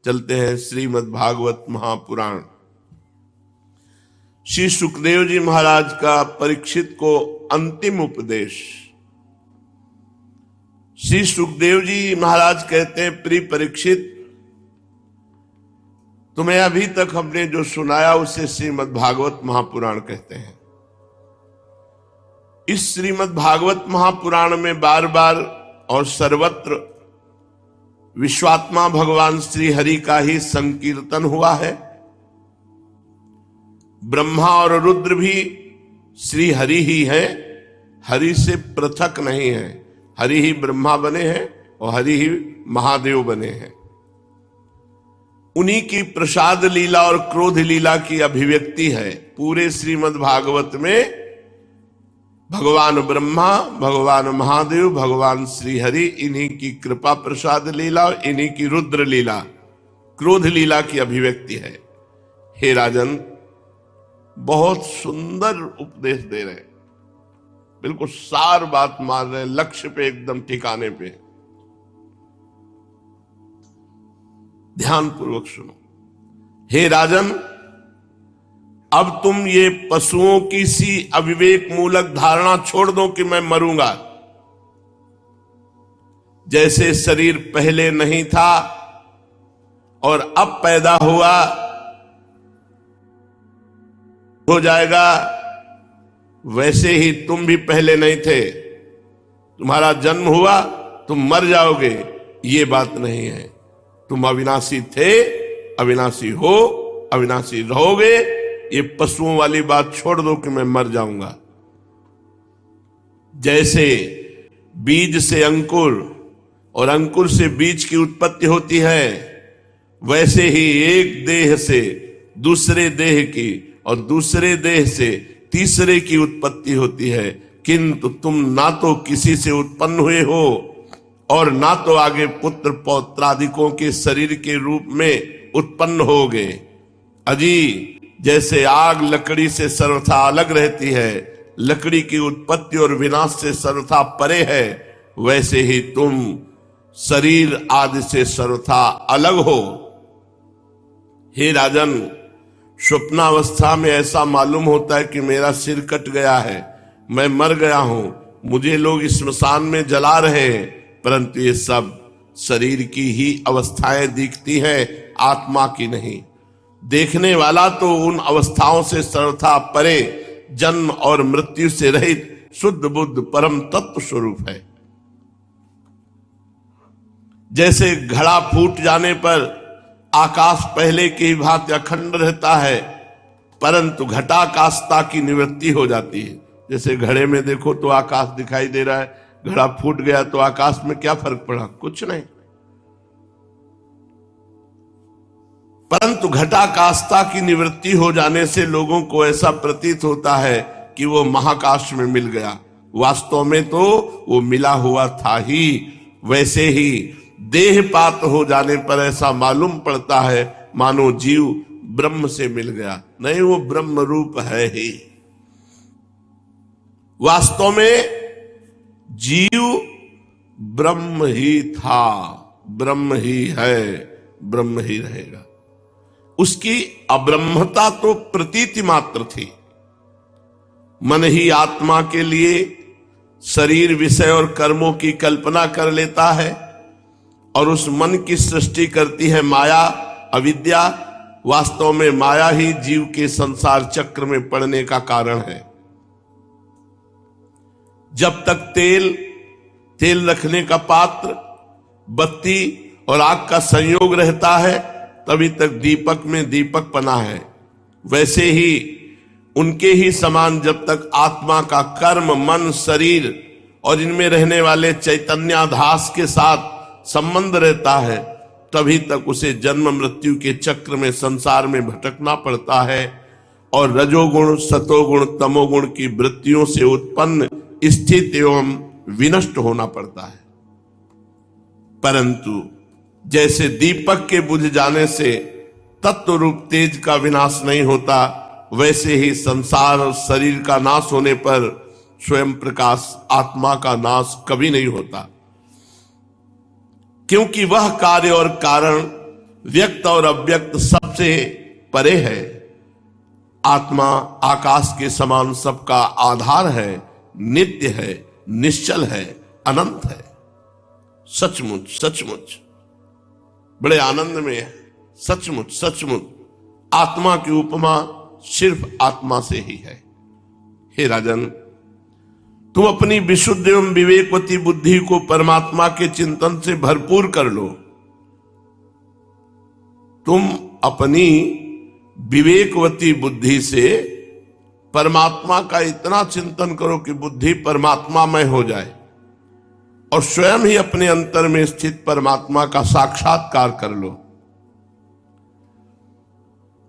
चलते हैं श्रीमद् भागवत महापुराण। श्री सुखदेव जी महाराज का परीक्षित को अंतिम उपदेश। श्री सुखदेव जी महाराज कहते हैं, प्रिय परीक्षित, तुम्हें अभी तक हमने जो सुनाया उसे श्रीमद् भागवत महापुराण कहते हैं। इस श्रीमद् भागवत महापुराण में बार बार और सर्वत्र विश्वात्मा भगवान श्री हरि का ही संकीर्तन हुआ है। ब्रह्मा और रुद्र भी श्री हरि ही है, हरि से पृथक नहीं है। हरि ही ब्रह्मा बने हैं और हरि ही महादेव बने हैं। उन्हीं की प्रसाद लीला और क्रोध लीला की अभिव्यक्ति है पूरे श्रीमद् भागवत में। भगवान ब्रह्मा, भगवान महादेव, भगवान श्री हरि, इन्हीं की कृपा प्रसाद लीला और इन्हीं की रुद्र लीला, क्रोध लीला की अभिव्यक्ति है। हे राजन, बहुत सुंदर उपदेश दे रहे हैं, बिल्कुल सार बात मार रहे हैं, लक्ष्य पे एकदम ठिकाने पे। ध्यान पूर्वक सुनो। हे राजन, अब तुम ये पशुओं की सी अविवेक मूलक धारणा छोड़ दो कि मैं मरूंगा। जैसे शरीर पहले नहीं था और अब पैदा हुआ हो जाएगा, वैसे ही तुम भी पहले नहीं थे। तुम्हारा जन्म हुआ, तुम मर जाओगे, ये बात नहीं है। तुम अविनाशी थे, अविनाशी हो, अविनाशी रहोगे। ये पशुओं वाली बात छोड़ दो कि मैं मर जाऊंगा। जैसे बीज से अंकुर और अंकुर से बीज की उत्पत्ति होती है, वैसे ही एक देह से दूसरे देह की और दूसरे देह से तीसरे की उत्पत्ति होती है। किंतु तुम ना तो किसी से उत्पन्न हुए हो और ना तो आगे पुत्र पौत्रादिकों के शरीर के रूप में उत्पन्न होगे। अजी, जैसे आग लकड़ी से सर्वथा अलग रहती है, लकड़ी की उत्पत्ति और विनाश से सर्वथा परे है, वैसे ही तुम शरीर आदि से सर्वथा अलग हो। हे राजन, स्वप्नावस्था में ऐसा मालूम होता है कि मेरा सिर कट गया है, मैं मर गया हूं, मुझे लोग स्मशान में जला रहे हैं, परंतु ये सब शरीर की ही अवस्थाएं दिखती हैं, आत्मा की नहीं। देखने वाला तो उन अवस्थाओं से सर्वथा परे, जन्म और मृत्यु से रहित शुद्ध बुद्ध परम तत्व स्वरूप है। जैसे घड़ा फूट जाने पर आकाश पहले की भांति अखंड रहता है, परंतु घटाकाशता की निवृत्ति हो जाती है। जैसे घड़े में देखो तो आकाश दिखाई दे रहा है, घड़ा फूट गया तो आकाश में क्या फर्क पड़ा? कुछ नहीं। परंतु घटाकाशता की निवृत्ति हो जाने से लोगों को ऐसा प्रतीत होता है कि वो महाकाश में मिल गया। वास्तव में तो वो मिला हुआ था ही। वैसे ही देहपात हो जाने पर ऐसा मालूम पड़ता है मानो जीव ब्रह्म से मिल गया। नहीं, वो ब्रह्म रूप है ही। वास्तव में जीव ब्रह्म ही था, ब्रह्म ही है, ब्रह्म ही रहेगा। उसकी अब्रह्मता तो प्रतीति मात्र थी। मन ही आत्मा के लिए शरीर, विषय और कर्मों की कल्पना कर लेता है और उस मन की सृष्टि करती है माया, अविद्या। वास्तव में माया ही जीव के संसार चक्र में पड़ने का कारण है। जब तक तेल रखने का पात्र, बत्ती और आग का संयोग रहता है, तभी तक दीपक में दीपक पना है। वैसे ही उनके ही समान जब तक आत्मा का कर्म, मन, शरीर और इनमें रहने वाले चैतन्याधास के साथ संबंध रहता है, तभी तक उसे जन्म मृत्यु के चक्र में संसार में भटकना पड़ता है और रजोगुण, सतोगुण, तमोगुण की वृत्तियों से उत्पन्न स्थित एवं विनष्ट होना पड़ता है। परंतु जैसे दीपक के बुझ जाने से तत्व रूप तेज का विनाश नहीं होता, वैसे ही संसार और शरीर का नाश होने पर स्वयं प्रकाश आत्मा का नाश कभी नहीं होता। क्योंकि वह कार्य और कारण व्यक्त और अव्यक्त सबसे परे है। आत्मा आकाश के समान सबका आधार है, नित्य है, निश्चल है, अनंत है। सचमुच सचमुच बड़े आनंद में है। सचमुच सचमुच आत्मा की उपमा सिर्फ आत्मा से ही है। हे राजन, तुम अपनी विशुद्ध एवं विवेकवती बुद्धि को परमात्मा के चिंतन से भरपूर कर लो। तुम अपनी विवेकवती बुद्धि से परमात्मा का इतना चिंतन करो कि बुद्धि परमात्मामय हो जाए और स्वयं ही अपने अंतर में स्थित परमात्मा का साक्षात्कार कर लो।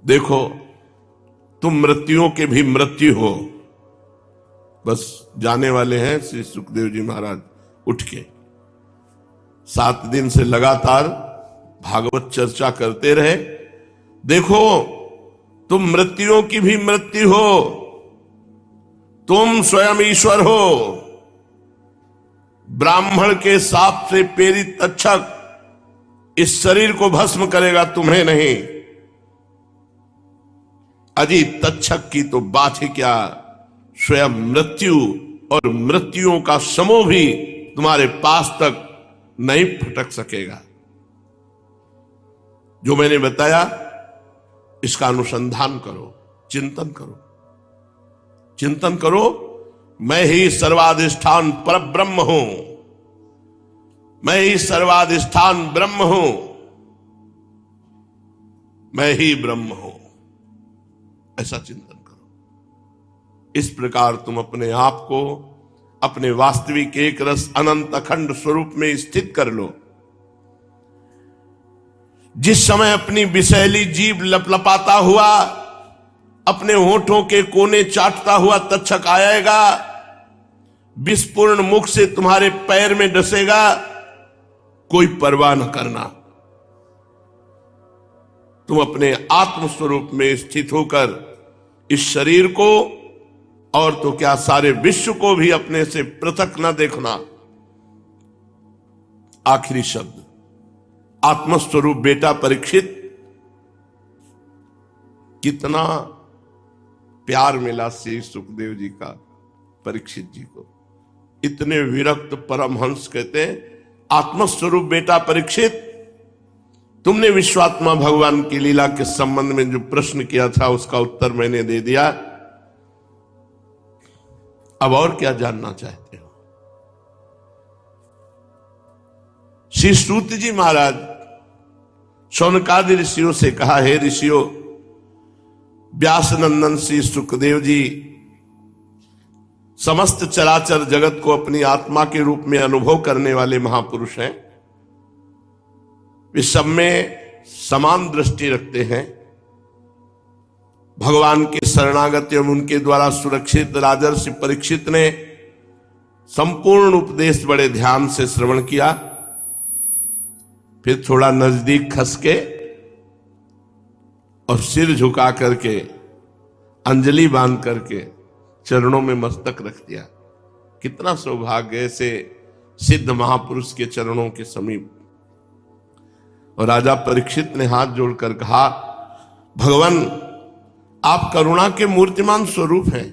देखो, तुम मृत्युओं के भी मृत्यु हो। बस जाने वाले हैं श्री सुखदेव जी महाराज उठ के। 7 दिन से लगातार भागवत चर्चा करते रहे। देखो, तुम मृत्युओं की भी मृत्यु हो, तुम स्वयं ईश्वर हो। ब्राह्मण के साप से प्रेरित तक्षक इस शरीर को भस्म करेगा, तुम्हें नहीं। अजी तक्षक की तो बात ही क्या, स्वयं मृत्यु और मृत्युओं का समूह भी तुम्हारे पास तक नहीं फटक सकेगा। जो मैंने बताया इसका अनुसंधान करो, चिंतन करो, चिंतन करो। मैं ही सर्वाधिष्ठान पर ब्रह्म हूं, मैं ही सर्वाधिष्ठान ब्रह्म हूं, मैं ही ब्रह्म हूं। ऐसा चिंतन करो। इस प्रकार तुम अपने आप को अपने वास्तविक एक रस अनंत अखंड स्वरूप में स्थित कर लो। जिस समय अपनी विषैली जीभ लपलपाता हुआ, अपने होठों के कोने चाटता हुआ तक्षक आएगा, विस्फूर्ण मुख से तुम्हारे पैर में डसेगा, कोई परवाह न करना। तुम अपने आत्म स्वरूप में स्थित होकर इस शरीर को और तो क्या सारे विश्व को भी अपने से पृथक न देखना। आखिरी शब्द, आत्मस्वरूप बेटा परीक्षित, कितना प्यार मिला श्री सुखदेव जी का परीक्षित जी को। इतने विरक्त परमहंस कहते हैं, आत्मस्वरूप बेटा परीक्षित, तुमने विश्वात्मा भगवान की लीला के संबंध में जो प्रश्न किया था उसका उत्तर मैंने दे दिया। अब और क्या जानना चाहते हो? श्री सूत जी महाराज शौनकादि ऋषियों से कहा, हे ऋषियों, व्यास नंदन श्री सुखदेव जी समस्त चराचर जगत को अपनी आत्मा के रूप में अनुभव करने वाले महापुरुष हैं। वे सब में समान दृष्टि रखते हैं। भगवान के शरणागत एवं उनके द्वारा सुरक्षित राजर्षि परीक्षित ने संपूर्ण उपदेश बड़े ध्यान से श्रवण किया। फिर थोड़ा नजदीक खस के और सिर झुका करके अंजलि बांध करके चरणों में मस्तक रख दिया। कितना सौभाग्य से सिद्ध महापुरुष के चरणों के समीप। और राजा परीक्षित ने हाथ जोड़कर कहा, भगवान, आप करुणा के मूर्तिमान स्वरूप हैं।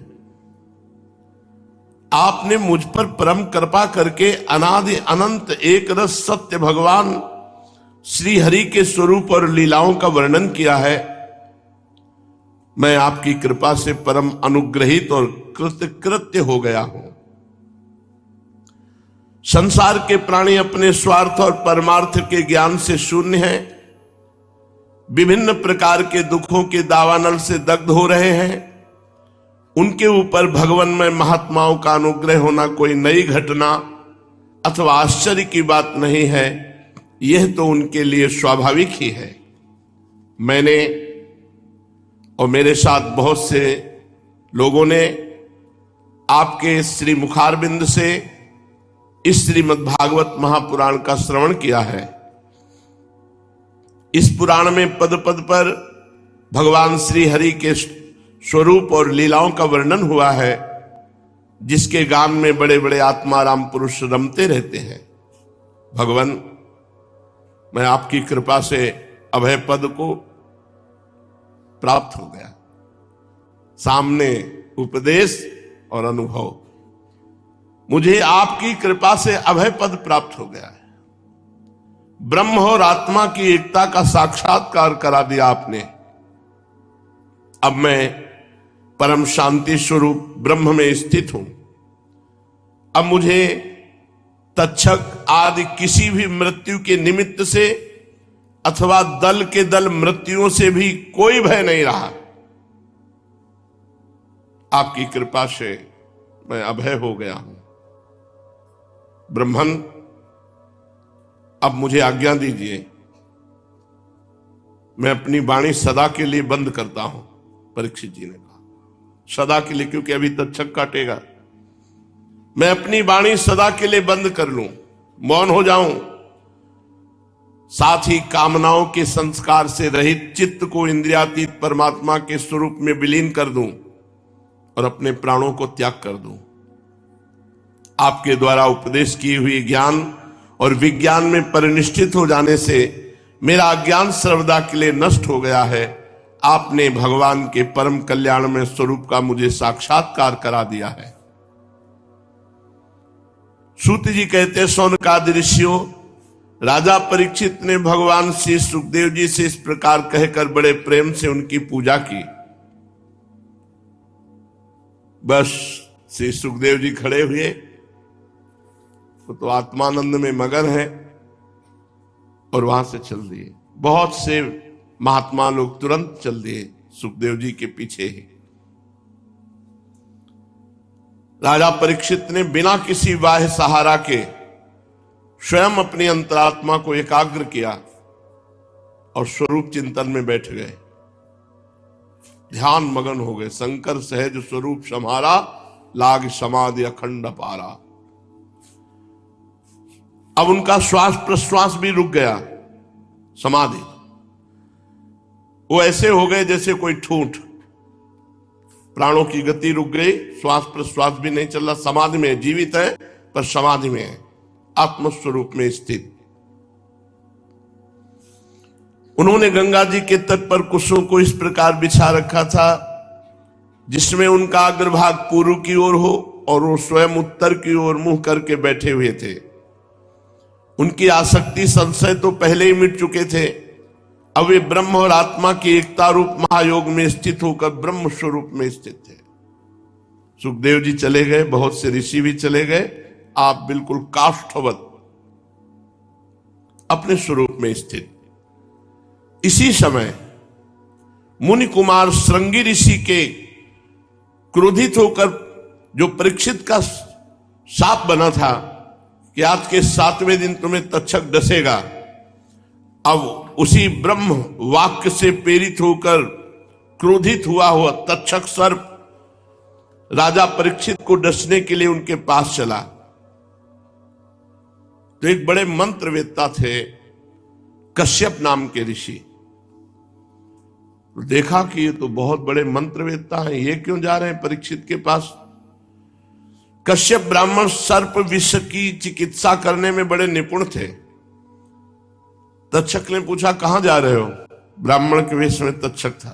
आपने मुझ पर परम कृपा करके अनादि अनंत एक रस सत्य भगवान श्री हरि के स्वरूप और लीलाओं का वर्णन किया है। मैं आपकी कृपा से परम अनुग्रहित और कृतकृत्य हो गया हूं। संसार के प्राणी अपने स्वार्थ और परमार्थ के ज्ञान से शून्य हैं, विभिन्न प्रकार के दुखों के दावानल से दग्ध हो रहे हैं। उनके ऊपर भगवानमय महात्माओं का अनुग्रह होना कोई नई घटना अथवा आश्चर्य की बात नहीं है, यह तो उनके लिए स्वाभाविक ही है। मैंने और मेरे साथ बहुत से लोगों ने आपके श्री मुखारबिंद से इस श्रीमद् भागवत महापुराण का श्रवण किया है। इस पुराण में पद पद पर भगवान श्री हरि के स्वरूप और लीलाओं का वर्णन हुआ है, जिसके गान में बड़े बड़े आत्माराम पुरुष रमते रहते हैं। भगवान, मैं आपकी कृपा से अभय पद को प्राप्त हो गया। सामने उपदेश और अनुभव, मुझे आपकी कृपा से अभय पद प्राप्त हो गया है। ब्रह्म और आत्मा की एकता का साक्षात्कार करा दिया आपने। अब मैं परम शांति स्वरूप ब्रह्म में स्थित हूं। अब मुझे तक्षक आदि किसी भी मृत्यु के निमित्त से अथवा दल के दल मृत्युओं से भी कोई भय नहीं रहा। आपकी कृपा से मैं अभय हो गया हूं। ब्रह्मन, अब मुझे आज्ञा दीजिए, मैं अपनी वाणी सदा के लिए बंद करता हूं। परीक्षित जी ने कहा सदा के लिए, क्योंकि अभी तक्षक काटेगा। मैं अपनी वाणी सदा के लिए बंद कर लूं, मौन हो जाऊं, साथ ही कामनाओं के संस्कार से रहित चित्त को इंद्रियातीत परमात्मा के स्वरूप में विलीन कर दूं और अपने प्राणों को त्याग कर दूं। आपके द्वारा उपदेश की हुई ज्ञान और विज्ञान में परिनिष्ठित हो जाने से मेरा अज्ञान सर्वदा के लिए नष्ट हो गया है। आपने भगवान के परम कल्याण में स्वरूप का मुझे साक्षात्कार करा दिया है। सूत जी कहते हैं, सौनकादि ऋषियों, राजा परीक्षित ने भगवान श्री सुखदेव जी से इस प्रकार कहकर बड़े प्रेम से उनकी पूजा की। बस श्री सुखदेव जी खड़े हुए, वो तो आत्मानंद में मगन है और वहां से चल दिए। बहुत से महात्मा लोग तुरंत चल दिए सुखदेव जी के पीछे ही। राजा परीक्षित ने बिना किसी बाह्य सहारा के स्वयं अपनी अंतरात्मा को एकाग्र किया और स्वरूप चिंतन में बैठ गए। ध्यान मगन हो गए। शंकर सहज स्वरूप समारा, लाग समाधि अखंड पारा। अब उनका श्वास प्रश्वास भी रुक गया। समाधि, वो ऐसे हो गए जैसे कोई ठूंठ। प्राणों की गति रुक गई, श्वास प्रश्वास भी नहीं चल रहा। समाधि में, जीवित है पर समाधि में है, आत्मस्वरूप में स्थित। उन्होंने गंगा जी के तट पर कुशों को इस प्रकार बिछा रखा था जिसमें उनका अग्रभाग पूर्व की ओर हो और वो स्वयं उत्तर की ओर मुंह करके बैठे हुए थे। उनकी आसक्ति संशय तो पहले ही मिट चुके थे। अब वे ब्रह्म और आत्मा की एकता रूप महायोग में स्थित होकर ब्रह्म स्वरूप में स्थित थे। सुखदेव जी चले गए, बहुत से ऋषि भी चले गए। आप बिल्कुल काष्ठवत अपने स्वरूप में स्थित। इसी समय मुनि कुमार श्रृंगी ऋषि के क्रोधित होकर जो परीक्षित का शाप बना था कि आज के 7वें दिन तुम्हें तक्षक डसेगा, अब उसी ब्रह्म वाक्य से प्रेरित होकर क्रोधित हुआ तक्षक सर्प राजा परीक्षित को डसने के लिए उनके पास चला। तो एक बड़े मंत्रवेत्ता थे, कश्यप नाम के ऋषि। तो देखा कि ये तो बहुत बड़े मंत्रवेत्ता हैं, ये क्यों जा रहे हैं परीक्षित के पास। कश्यप ब्राह्मण सर्प विष की चिकित्सा करने में बड़े निपुण थे। तक्षक ने पूछा, कहां जा रहे हो? ब्राह्मण के वेश में तक्षक था।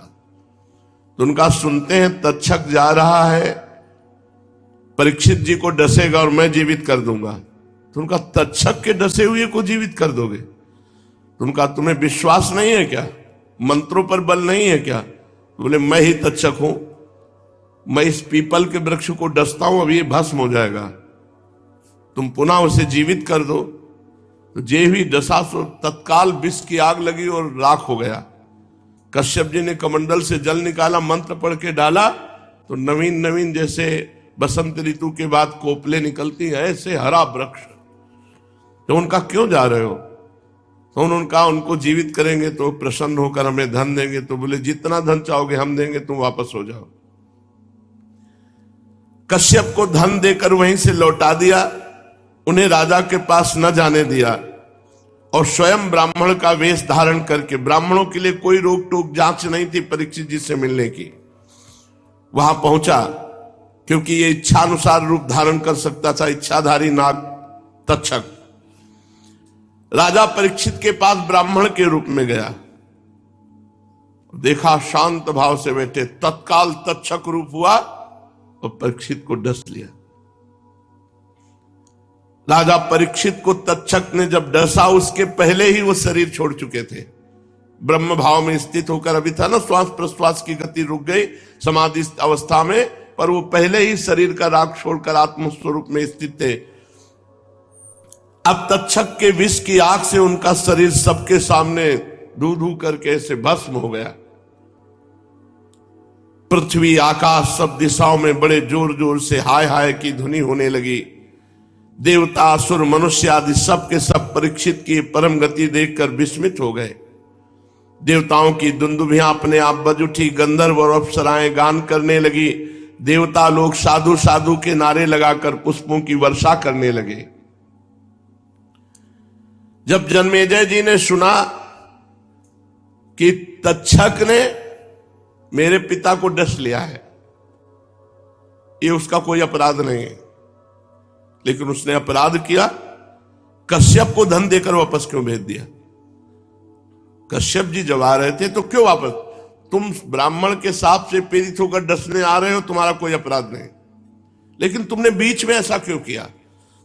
तो उनका सुनते हैं तक्षक जा रहा है, परीक्षित जी को डसेगा और मैं जीवित कर दूंगा। तो उनका तक्षक के डसे हुए को जीवित कर दोगे? तो उनका तुम्हें विश्वास नहीं है क्या? मंत्रों पर बल नहीं है क्या? तो बोले, मैं ही तक्षक हूं, मैं इस पीपल के वृक्ष को डसता हूं, अभी ये भस्म हो जाएगा, तुम पुनः उसे जीवित कर दो। तो जे हुई डसा सो तत्काल विष की आग लगी और राख हो गया। कश्यप जी ने कमंडल से जल निकाला, मंत्र पढ़ के डाला, तो नवीन नवीन जैसे बसंत ऋतु के बाद कोपले निकलती है, ऐसे हरा वृक्ष। तो उनका क्यों जा रहे हो? तो उनका उनको जीवित करेंगे तो प्रसन्न होकर हमें धन देंगे। तो बोले, जितना धन चाहोगे हम देंगे, तुम वापस हो जाओ। कश्यप को धन देकर वहीं से लौटा दिया, उन्हें राजा के पास न जाने दिया और स्वयं ब्राह्मण का वेश धारण करके, ब्राह्मणों के लिए कोई रोक टोक जांच नहीं थी परीक्षित जी से मिलने की, वहां पहुंचा क्योंकि ये इच्छानुसार रूप धारण कर सकता था, इच्छाधारी नाग तक्षक। राजा परीक्षित के पास ब्राह्मण के रूप में गया, देखा शांत भाव से बैठे, तत्काल तक्षक रूप हुआ और परीक्षित को डस लिया। राजा परीक्षित को तक्षक ने जब डसा, उसके पहले ही वो शरीर छोड़ चुके थे। ब्रह्म भाव में स्थित होकर, अभी था ना श्वास प्रश्वास की गति रुक गई समाधि अवस्था में, पर वो पहले ही शरीर का राग छोड़कर आत्मस्वरूप में स्थित थे। अब तक्षक के विष की आग से उनका शरीर सबके सामने धू धू करके ऐसे भस्म हो गया। पृथ्वी आकाश सब दिशाओं में बड़े जोर जोर से हाय हाय की ध्वनि होने लगी। देवता असुर मनुष्य आदि सब के सब परीक्षित की परम गति देखकर विस्मित हो गए। देवताओं की दुंदुभियां अपने आप बज उठी, गंधर्व और अप्सराएं गान करने लगी। देवता लोग साधु साधु के नारे लगाकर पुष्पों की वर्षा करने लगे। जब जन्मेजय जी ने सुना कि तक्षक ने मेरे पिता को डस लिया है, ये उसका कोई अपराध नहीं है, लेकिन उसने अपराध किया, कश्यप को धन देकर वापस क्यों भेज दिया? कश्यप जी जब आ रहे थे तो क्यों वापस? तुम ब्राह्मण के साप से पीड़ित होकर डसने आ रहे हो, तुम्हारा कोई अपराध नहीं, लेकिन तुमने बीच में ऐसा क्यों किया?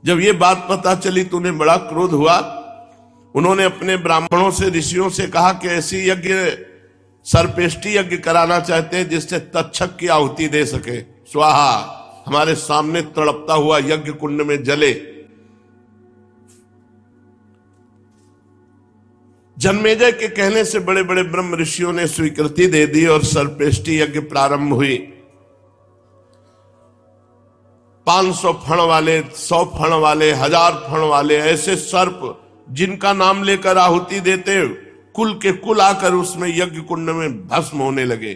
जब ये बात पता चली तो उन्हें बड़ा क्रोध हुआ। उन्होंने अपने ब्राह्मणों से, ऋषियों से कहा कि ऐसी यज्ञ, सर्पेष्टि यज्ञ कराना चाहते हैं जिससे तक्षक की आहुति दे सके। स्वाहा, हमारे सामने तड़पता हुआ यज्ञ कुंड में जले। जन्मेजय के कहने से बड़े बड़े ब्रह्म ऋषियों ने स्वीकृति दे दी और सर्पेष्टि यज्ञ प्रारंभ हुई। 500 फण वाले, 100 फण वाले, 1000 फण वाले, ऐसे सर्प जिनका नाम लेकर आहुति देते, कुल के कुल आकर उसमें यज्ञ कुंड में भस्म होने लगे।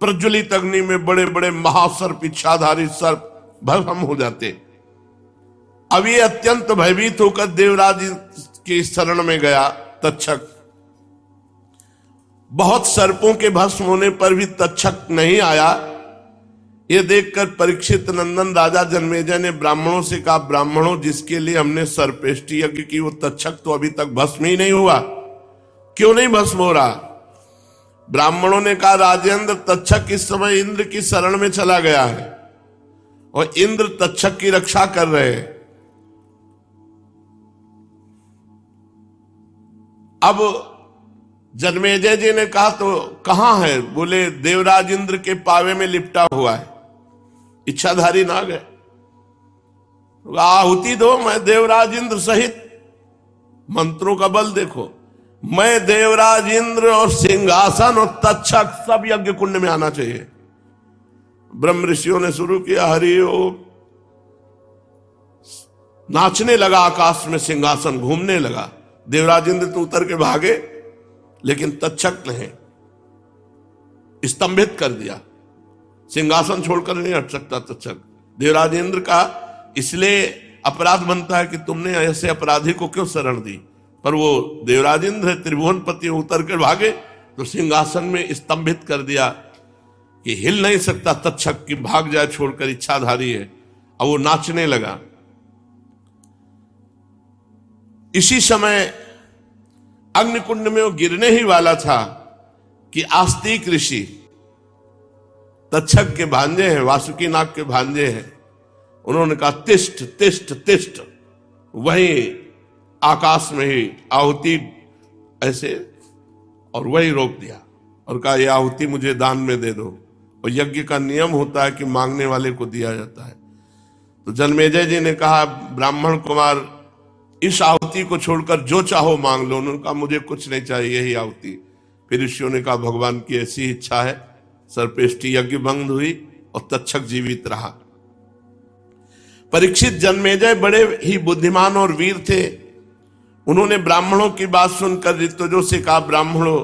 प्रज्वलित अग्नि में बड़े बड़े महासर्प, इच्छाधारी सर्प भस्म हो जाते। अब ये अत्यंत भयभीत होकर देवराज की शरण में गया तक्षक। बहुत सर्पों के भस्म होने पर भी तक्षक नहीं आया। यह देखकर परीक्षित नंदन राजा जन्मेजय ने ब्राह्मणों से कहा, ब्राह्मणों, जिसके लिए हमने सर्पेष्टि यज्ञ की वो तक्षक तो अभी तक भस्म ही नहीं हुआ, क्यों नहीं भस्म हो रहा? ब्राह्मणों ने कहा, राजेंद्र, तक्षक इस समय इंद्र की शरण में चला गया है और इंद्र तक्षक की रक्षा कर रहे हैं। अब जन्मेजय जी ने कहा, तो कहां है? बोले, देवराज इंद्र के पावे में लिपटा हुआ है। इच्छाधारी नाग है, आहुति दो, मैं देवराज इंद्र सहित, मंत्रों का बल देखो, मैं देवराज इंद्र और सिंहासन और तक्षक सब यज्ञ कुंड में आना चाहिए। ब्रह्म ऋषियों ने शुरू किया, हरि ओम। नाचने लगा आकाश में सिंहासन, घूमने लगा। देवराज इंद्र तो उतर के भागे, लेकिन तक्षक ने स्तंभित कर दिया। सिंहासन छोड़कर नहीं हट सकता तक्षक। देवराज इंद्र का इसलिए अपराध बनता है कि तुमने ऐसे अपराधी को क्यों शरण दी, पर वो देवराज इंद्र त्रिभुवनपति उतर कर भागे तो सिंहासन में स्तंभित कर दिया कि हिल नहीं सकता तक्षक की, भाग जाए छोड़कर, इच्छाधारी है। अब वो नाचने लगा। इसी समय अग्निकुंड में वो गिरने ही वाला था कि आस्तिक ऋषि, तक्षक के भांजे हैं, वासुकी नाग के भांजे हैं, उन्होंने कहा, तिष्ठ तिष्ठ तिष्ठ। वही आकाश में ही आहुति ऐसे, और वही रोक दिया और कहा, यह आहुति मुझे दान में दे दो। और यज्ञ का नियम होता है कि मांगने वाले को दिया जाता है। तो जन्मेजय जी ने कहा, ब्राह्मण कुमार, इस आहुति को छोड़कर जो चाहो मांग लो। उन्होंने कहा, मुझे कुछ नहीं चाहिए, यही आहुति। फिर ऋषियों ने कहा, भगवान की ऐसी इच्छा है। सर्पेष्टि यज्ञ भंग हुई और तक्षक जीवित रहा। परीक्षित जन्मेजय बड़े ही बुद्धिमान और वीर थे। उन्होंने ब्राह्मणों की बात सुनकर ऋतुजों से कहा, ब्राह्मणों,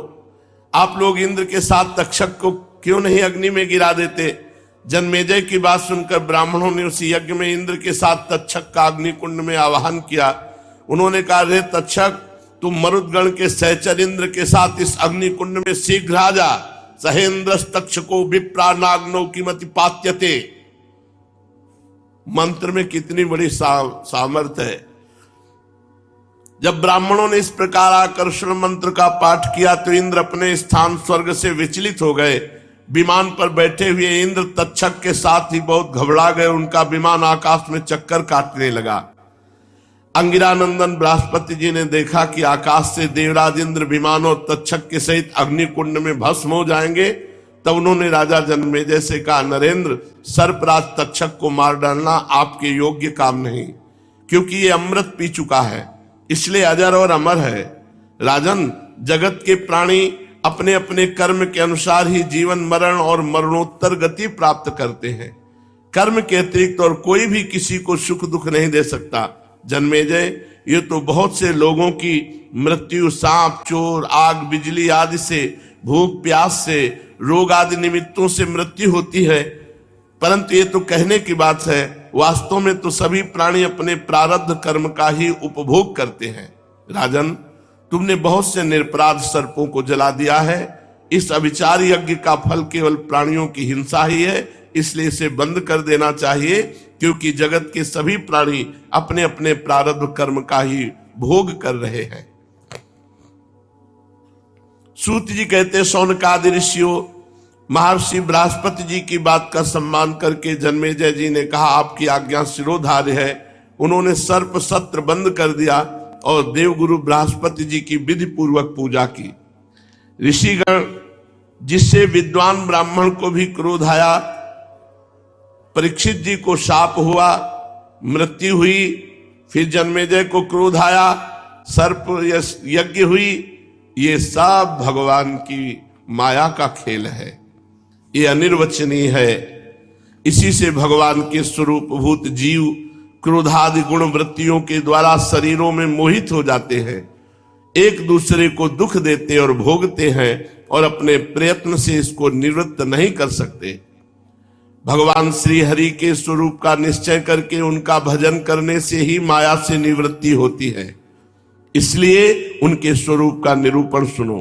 आप लोग इंद्र के साथ तक्षक को क्यों नहीं अग्नि में गिरा देते? जन्मेजय की बात सुनकर ब्राह्मणों ने उसी यज्ञ में इंद्र के साथ तक्षक का अग्निकुंड में आवाहन किया। उन्होंने कहा, रे तक्षक, तुम मरुदगण के सहचर इंद्र के साथ इस अग्निकुंड में शीघ्र आ जा। सहेन्द्र तक्षको विप्रा नाग्नो की मति पात्यते। मंत्र में कितनी बड़ी सामर्थ्य है। जब ब्राह्मणों ने इस प्रकार आकर्षण मंत्र का पाठ किया तो इंद्र अपने स्थान स्वर्ग से विचलित हो गए। विमान पर बैठे हुए इंद्र तक्षक के साथ ही बहुत घबरा गए। उनका विमान आकाश में चक्कर काटने लगा। अंगिरानंदन बृहस्पति जी ने देखा कि आकाश से देवराज इंद्र विमान और तक्षक के सहित अग्निकुंड में भस्म हो जाएंगे। तब उन्होंने राजा जन्मेजय से कहा, नरेंद्र, सर्पराज तक्षक को मार डालना आपके योग्य काम नहीं, क्योंकि ये अमृत पी चुका है, इसलिए अजर और अमर है। राजन, जगत के प्राणी अपने अपने कर्म के अनुसार ही जीवन मरण और मरणोत्तर गति प्राप्त करते हैं। कर्म के अतिरिक्त और कोई भी किसी को सुख दुख नहीं दे सकता। जन्मेजय, ये तो बहुत से लोगों की मृत्यु सांप, चोर, आग, बिजली आदि से, भूख प्यास से, रोग आदि निमित्तों से मृत्यु होती है, परंतु ये तो कहने की बात है। वास्तव में तो सभी प्राणी अपने प्रारब्ध कर्म का ही उपभोग करते हैं। राजन, तुमने बहुत से निरपराध सर्पों को जला दिया है। इस अविचार यज्ञ का फल केवल प्राणियों की हिंसा ही है, इसलिए इसे बंद कर देना चाहिए, क्योंकि जगत के सभी प्राणी अपने अपने प्रारब्ध कर्म का ही भोग कर रहे हैं। सूत जी कहते, शौनकादि ऋषियों, महर्षि बृहस्पति जी की बात का सम्मान करके जन्मेजय जी ने कहा, आपकी आज्ञा शिरोधार्य है। उन्होंने सर्प सत्र बंद कर दिया और देवगुरु बृहस्पति जी की विधि पूर्वक पूजा की। ऋषिगण, जिससे विद्वान ब्राह्मण को भी क्रोध आया, परीक्षित जी को शाप हुआ, मृत्यु हुई, फिर जन्मेजय को क्रोध आया, सर्प यज्ञ हुई, ये सब भगवान की माया का खेल है। ये अनिर्वचनीय है। इसी से भगवान के स्वरूप भूत जीव क्रोधादि गुण वृत्तियों के द्वारा शरीरों में मोहित हो जाते हैं, एक दूसरे को दुख देते और भोगते हैं और अपने प्रयत्न से इसको निवृत्त नहीं कर सकते। भगवान श्री हरि के स्वरूप का निश्चय करके उनका भजन करने से ही माया से निवृत्ति होती है। इसलिए उनके स्वरूप का निरूपण सुनो।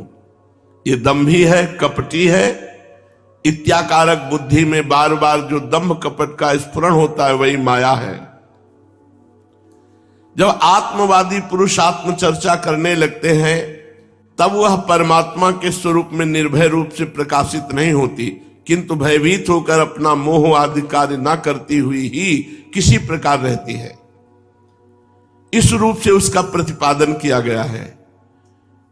ये दंभी है, कपटी है, इत्याकारक बुद्धि में बार बार जो दंभ कपट का स्फुरण होता है वही माया है। जब आत्मवादी पुरुष आत्म चर्चा करने लगते हैं तब वह परमात्मा के स्वरूप में निर्भय रूप से प्रकाशित नहीं होती, किंतु भयभीत होकर अपना मोह आदि कार्य न करती हुई ही किसी प्रकार रहती है। इस रूप से उसका प्रतिपादन किया गया है।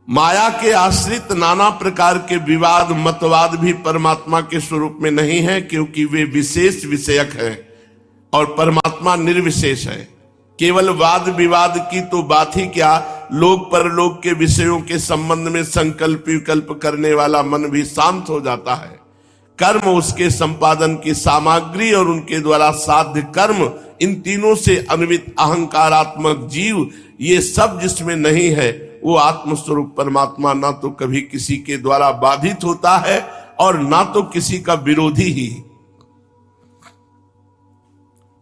माया के आश्रित नाना प्रकार के विवाद मतवाद भी परमात्मा के स्वरूप में नहीं है, क्योंकि वे विशेष विषयक हैं और परमात्मा निर्विशेष है। केवल वाद विवाद की तो बात ही क्या, लोक परलोक के विषयों के संबंध में संकल्प विकल्प करने वाला मन भी शांत हो जाता है। कर्म, उसके संपादन की सामग्री और उनके द्वारा साध्य कर्म, इन तीनों से अन्वित अहंकारात्मक जीव, ये सब जिसमें नहीं है वो आत्मस्वरूप परमात्मा ना तो कभी किसी के द्वारा बाधित होता है और ना तो किसी का विरोधी ही।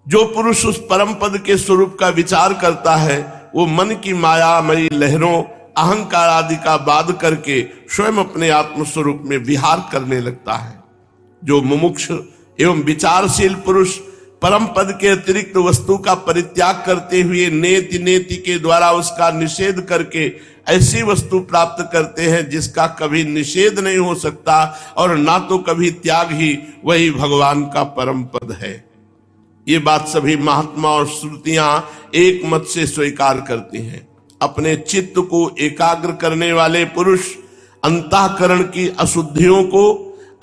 जो पुरुष उस परम पद के स्वरूप का विचार करता है वो मन की मायामयी लहरों अहंकार आदि का बाध करके स्वयं अपने आत्मस्वरूप में विहार करने लगता है। जो मुमुक्ष एवं विचारशील पुरुष परम पद के अतिरिक्त वस्तु का परित्याग करते हुए नेति नेति के द्वारा उसका निषेध करके ऐसी वस्तु प्राप्त करते हैं जिसका कभी निषेध नहीं हो सकता और ना तो कभी त्याग ही, वही भगवान का परम पद है। ये बात सभी महात्मा और श्रुतियां एक मत से स्वीकार करती हैं। अपने चित्त को एकाग्र करने वाले पुरुष अंतःकरण की अशुद्धियों को,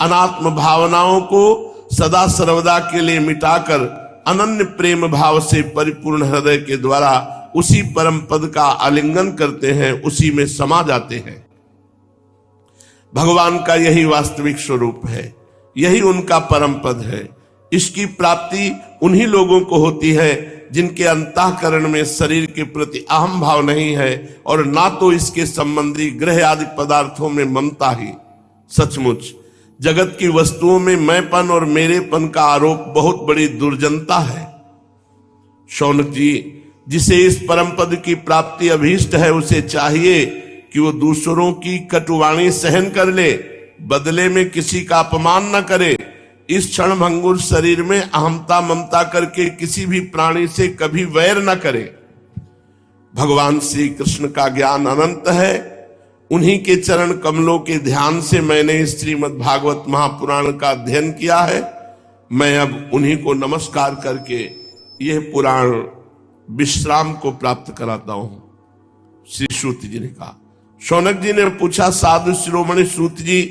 अनात्म भावनाओं को सदा सर्वदा के लिए मिटाकर अनन्य प्रेम भाव से परिपूर्ण हृदय के द्वारा उसी परम पद का आलिंगन करते हैं, उसी में समा जाते हैं। भगवान का यही वास्तविक स्वरूप है, यही उनका परम पद है। इसकी प्राप्ति उन्हीं लोगों को होती है जिनके अंतःकरण में शरीर के प्रति अहम भाव नहीं है और ना तो इसके संबंधी ग्रह आदि पदार्थों में ममता ही। सचमुच जगत की वस्तुओं में मैंपन और मेरेपन का आरोप बहुत बड़ी दुर्जनता है। शौनक जी, जिसे इस परम पद की प्राप्ति अभीष्ट है उसे चाहिए कि वो दूसरों की कटुवाणी सहन कर ले, बदले में किसी का अपमान न करे। इस क्षण भंगुर शरीर में अहमता ममता करके किसी भी प्राणी से कभी वैर न करे। भगवान श्री कृष्ण का ज्ञान अनंत है। उन्हीं के चरण कमलों के ध्यान से मैंने श्रीमद् भागवत महापुराण का अध्ययन किया है। मैं अब उन्हीं को नमस्कार करके यह पुराण विश्राम को प्राप्त कराता हूं। श्री सूत जी ने कहा, शौनक जी ने पूछा, साधु शिरोमणि सूत जी,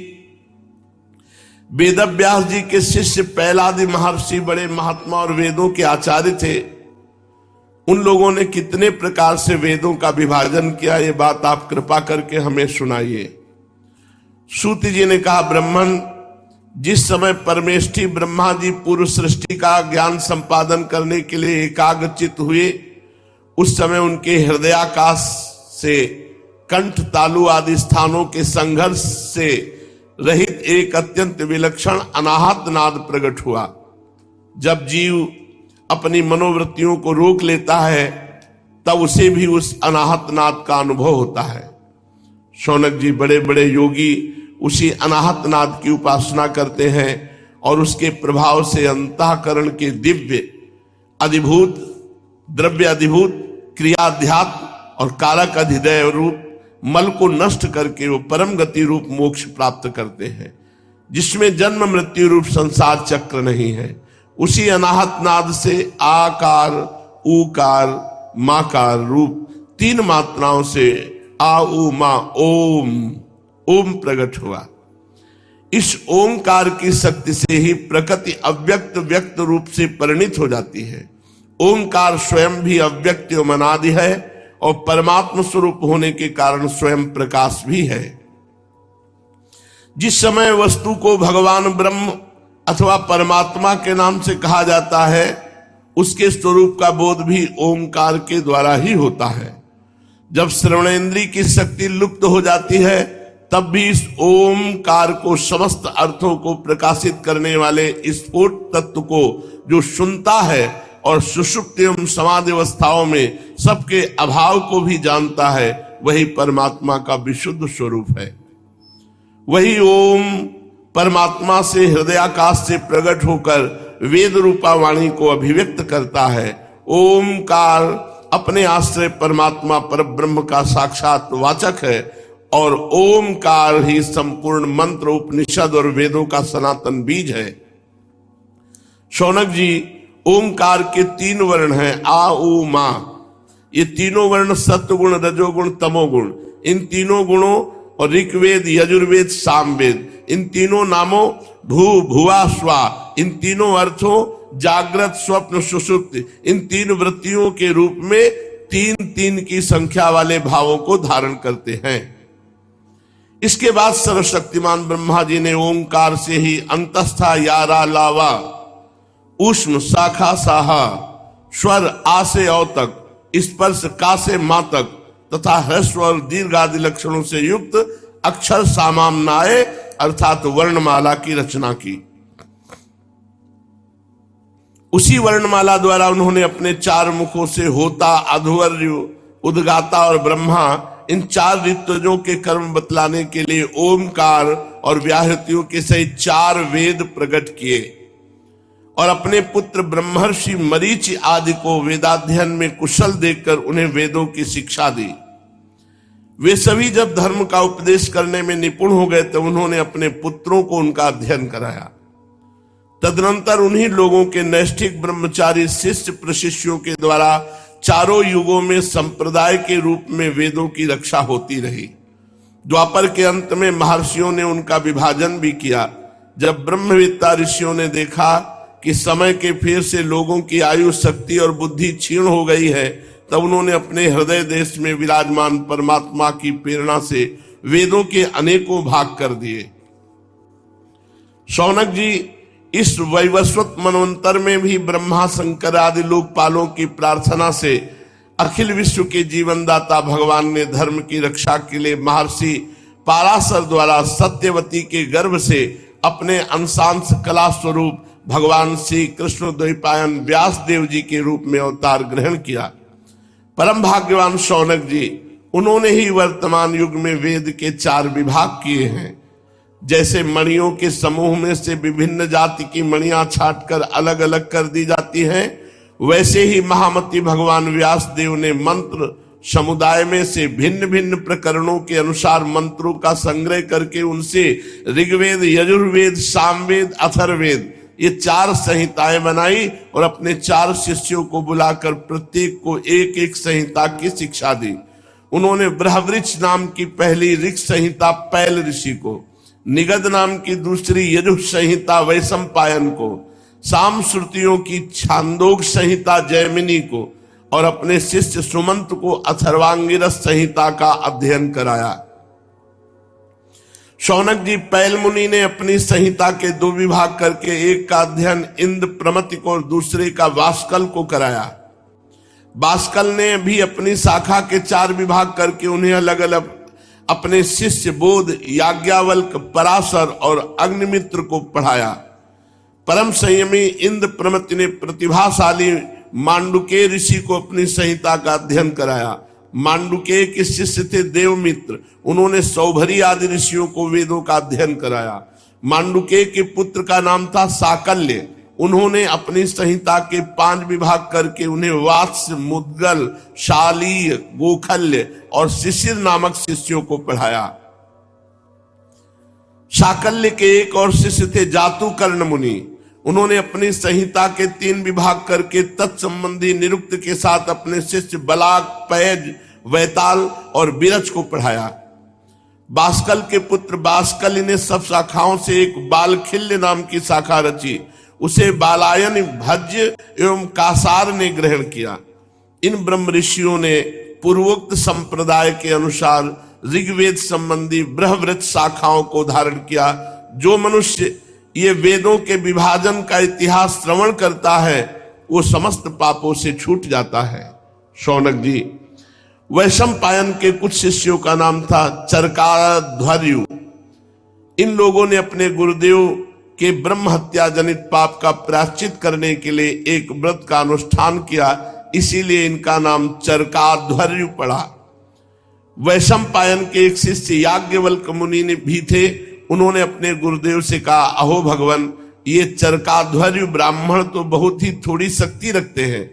वेदव्यास जी के शिष्य पैलादि महर्षि बड़े महात्मा और वेदों के आचार्य थे, उन लोगों ने कितने प्रकार से वेदों का विभाजन किया, ये बात आप कृपा करके हमें सुनाइए। सूत जी ने कहा, ब्राह्मण, जिस समय परमेष्ठी ब्रह्मा जी पूर्व सृष्टि का ज्ञान संपादन करने के लिए एकाग्रचित हुए, उस समय उनके हृदयाकाश से कंठ तालु आदि स्थानों के संघर्ष से रहित एक अत्यंत विलक्षण अनाहत नाद प्रकट हुआ। जब जीव अपनी मनोवृत्तियों को रोक लेता है तब उसे भी उस अनाहत नाद का अनुभव होता है। शौनक जी, बड़े बड़े योगी उसी अनाहत नाद की उपासना करते हैं और उसके प्रभाव से अंतःकरण के दिव्य अधिभूत, द्रव्य अधिभूत, क्रियाध्यात्म और कारक अधिदय रूप मल को नष्ट करके वो परम गति रूप मोक्ष प्राप्त करते हैं, जिसमें जन्म मृत्यु रूप संसार चक्र नहीं है। उसी अनाहत नाद से आकार, ऊकार, माकार रूप तीन मात्राओं से आ उ मा ओम प्रकट हुआ। इस ओंकार की शक्ति से ही प्रकृति अव्यक्त व्यक्त रूप से परिणित हो जाती है। ओंकार स्वयं भी अव्यक्त एवं अनादि है और परमात्म स्वरूप होने के कारण स्वयं प्रकाश भी है। जिस समय वस्तु को भगवान ब्रह्म अथवा परमात्मा के नाम से कहा जाता है, उसके स्वरूप का बोध भी ओंकार के द्वारा ही होता है। जब श्रवणेन्द्रिय की शक्ति लुप्त हो जाती है, तब भी इस ओंकार को, समस्त अर्थों को प्रकाशित करने वाले स्फुट तत्व को जो सुनता है और सुषुप्ति एवं समाधि अवस्थाओं में सबके अभाव को भी जानता है, वही परमात्मा का विशुद्ध स्वरूप है। वही ओम परमात्मा से हृदयाकाश से प्रकट होकर वेद रूपा वाणी को अभिव्यक्त करता है। ओमकार अपने आश्रय परमात्मा परब्रह्म का साक्षात वाचक है और ओमकार ही संपूर्ण मंत्र, उपनिषद और वेदों का सनातन बीज है। शौनक जी, ओंकार के तीन वर्ण हैं, आ उ मा। ये तीनों वर्ण सत्वगुण, रजोगुण, तमोगुण, इन तीनों गुणों और ऋग्वेद, यजुर्वेद, सामवेद, इन तीनों नामों भू, भुवा, स्वा, इन तीनों अर्थों जागृत, स्वप्न, सुषुप्ति, इन तीन वृत्तियों के रूप में तीन तीन की संख्या वाले भावों को धारण करते हैं। इसके बाद सर्वशक्तिमान ब्रह्मा जी ने ओंकार से ही अंतस्था यारा लावा, उष्ण शाखा साहा, स्वर आ से औ तक, स्पर्श का से मा तक तथा ह्रस्व और दीर्घ आदि लक्षणों से युक्त अक्षर सामान्याय अर्थात वर्णमाला की रचना की। उसी वर्णमाला द्वारा उन्होंने अपने चार मुखों से होता, अध्वर्यु, उद्गाता और ब्रह्मा, इन चार ऋतुजों के कर्म बतलाने के लिए ओमकार और व्याहृतियों के सहित चार वेद प्रकट किए और अपने पुत्र ब्रह्मर्षि मरीचि आदि को वेदाध्ययन में कुशल देखकर उन्हें वेदों की शिक्षा दी। वे सभी जब धर्म का उपदेश करने में निपुण हो गए तो उन्होंने अपने पुत्रों को उनका अध्ययन कराया। तदनंतर उन्हीं लोगों के नैष्ठिक ब्रह्मचारी शिष्य प्रशिष्यों के द्वारा चारों युगों में संप्रदाय के रूप में वेदों की रक्षा होती रही। द्वापर के अंत में महर्षियों ने उनका विभाजन भी किया। जब ब्रह्मवेत्ता ऋषियों ने देखा कि समय के फेर से लोगों की आयु, शक्ति और बुद्धि क्षीण हो गई है, तब उन्होंने अपने हृदय देश में विराजमान परमात्मा की प्रेरणा से वेदों के अनेकों भाग कर दिए। शौनक जी, इस वैवस्वत मनवंतर में भी ब्रह्मा, शंकर आदि लोकपालों की प्रार्थना से अखिल विश्व के जीवनदाता भगवान ने धर्म की रक्षा के लिए महर्षि पाराशर द्वारा सत्यवती के गर्भ से अपने अंशांश कला स्वरूप भगवान श्री कृष्ण द्वैपायन व्यास देव जी के रूप में अवतार ग्रहण किया। परम भाग्यवान शौनक जी, उन्होंने ही वर्तमान युग में वेद के चार विभाग किए हैं। जैसे मणियों के समूह में से विभिन्न जाति की मणियां छांटकर अलग अलग कर दी जाती हैं, वैसे ही महामती भगवान व्यास देव ने मंत्र समुदाय में से भिन्न भिन्न प्रकरणों के अनुसार मंत्रों का संग्रह करके उनसे ऋग्वेद, यजुर्वेद, सामवेद, अथर्ववेद ये 4 संहिताएं बनाई और अपने 4 शिष्यों को बुलाकर प्रत्येक को एक एक संहिता की शिक्षा दी। उन्होंने बृहवृक्ष नाम की पहली ऋग संहिता पैल ऋषि को, निगद नाम की दूसरी यजुः संहिता वैशंपायन को, साम श्रुतियों की छांदोग संहिता जैमिनी को और अपने शिष्य सुमंत को अथर्वांगिरस संहिता का अध्ययन कराया। शौनक जी पैल मुनि ने अपनी संहिता के 2 विभाग करके एक का अध्ययन इंद्र प्रमति को और दूसरे का वास्कल को कराया। वास्कल ने भी अपनी शाखा के 4 विभाग करके उन्हें अलग अलग अपने शिष्य बोध, याज्ञवल्क, पराशर और अग्निमित्र को पढ़ाया। परम संयमी इंद्र प्रमति ने प्रतिभाशाली मांडुके ऋषि को अपनी संहिता का अध्ययन कराया। मांडुके के शिष्य थे देवमित्र, उन्होंने सौभरी आदि ऋषियों को वेदों का अध्ययन कराया। मांडुके के पुत्र का नाम था साकल्य, उन्होंने अपनी संहिता के 5 विभाग करके उन्हें वात्स्य, मुद्गल, शालीय, गोखल्य और शिशिर नामक शिष्यों को पढ़ाया। साकल्य के एक और शिष्य थे जातुकर्ण मुनि, उन्होंने अपनी संहिता के 3 विभाग करके तत्संबंधी निरुक्त के साथ अपने शिष्य बलाक, पैज, वैताल और बिरज को पढ़ाया। बास्कल के पुत्र बास्कल ने सब शाखाओं से एक बालखिल्य नाम की शाखा रची, उसे बालायन, भज्य एवं कासार ने ग्रहण किया। इन ब्रह्म ऋषियों ने पूर्वोक्त संप्रदाय के अनुसार ऋग्वेद संबंधी बृहवृक्ष शाखाओं को धारण किया। जो मनुष्य ये वेदों के विभाजन का इतिहास श्रवण करता है वो समस्त पापों से छूट जाता है। शौनक जी, वैशंपायन के कुछ शिष्यों का नाम था चरकाध्वर्यु। इन लोगों ने अपने गुरुदेव के ब्रह्म हत्या जनित पाप का प्रायश्चित करने के लिए एक व्रत का अनुष्ठान किया, इसीलिए इनका नाम चरकाध्वर्यु पड़ा। वैशंपायन के एक शिष्य याज्ञवल्क मुनि ने भी थे, उन्होंने अपने गुरुदेव से कहा, अहो भगवान, ये चरकाध्वर्यु ब्राह्मण तो बहुत ही थोड़ी शक्ति रखते हैं,